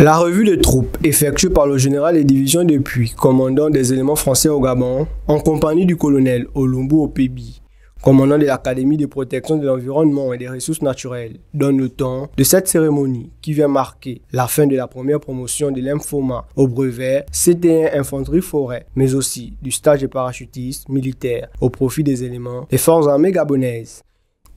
La revue de troupes, effectuée par le général des divisions de Puy, commandant des éléments français au Gabon, en compagnie du colonel Olumbu Opebi, commandant de l'Académie de protection de l'environnement et des ressources naturelles, donne le temps de cette cérémonie qui vient marquer la fin de la première promotion de l'INFOMA au brevet CT1 Infanterie Forêt, mais aussi du stage de parachutiste militaire au profit des éléments des forces armées gabonaises.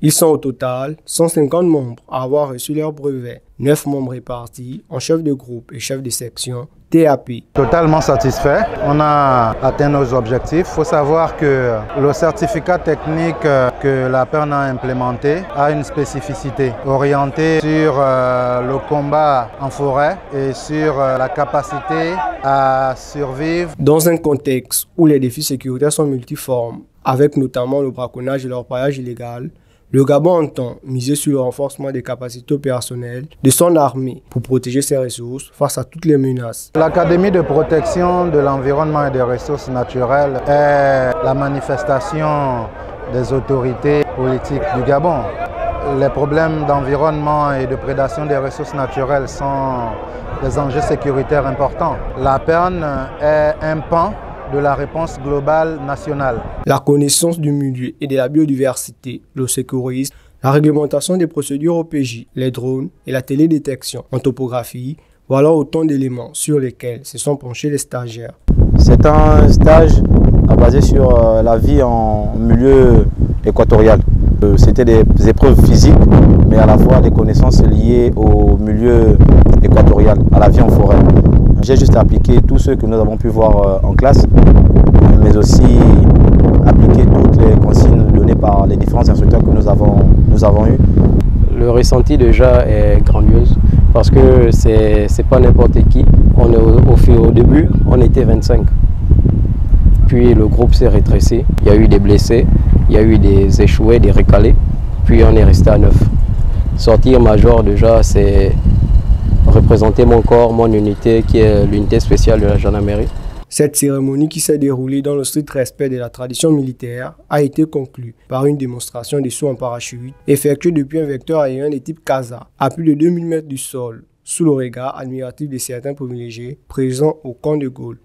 Ils sont au total 150 membres à avoir reçu leur brevet, 9 membres répartis en chef de groupe et chef de section TAP. Totalement satisfait, on a atteint nos objectifs. Il faut savoir que le certificat technique que la PERN a implémenté a une spécificité orientée sur le combat en forêt et sur la capacité à survivre. Dans un contexte où les défis sécuritaires sont multiformes, avec notamment le braconnage et l'orpaillage illégal, le Gabon entend miser sur le renforcement des capacités opérationnelles de son armée pour protéger ses ressources face à toutes les menaces. L'Académie de protection de l'environnement et des ressources naturelles est la manifestation des autorités politiques du Gabon. Les problèmes d'environnement et de prédation des ressources naturelles sont des enjeux sécuritaires importants. La PERN est un pan de la réponse globale nationale. La connaissance du milieu et de la biodiversité, le secourisme, la réglementation des procédures OPJ, les drones et la télédétection en topographie, voilà autant d'éléments sur lesquels se sont penchés les stagiaires. C'est un stage basé sur la vie en milieu équatorial. C'était des épreuves physiques, mais à la fois des connaissances liées au milieu équatorial, à la vie en forêt. J'ai juste appliqué tout ce que nous avons pu voir en classe, mais aussi appliqué toutes les consignes données par les différents instructeurs que nous avons eus. Le ressenti déjà est grandiose parce que c'est pas n'importe qui. Au début, on était 25. Puis le groupe s'est rétréci. Il y a eu des blessés, il y a eu des échoués, des recalés. Puis on est resté à 9. Sortir major déjà, c'est représenter mon corps, mon unité qui est l'unité spéciale de la gendarmerie. Cette cérémonie qui s'est déroulée dans le strict respect de la tradition militaire a été conclue par une démonstration de saut en parachute effectuée depuis un vecteur aérien de type CASA à plus de 2000 mètres du sol, sous le regard admiratif de certains privilégiés présents au camp de Gaulle.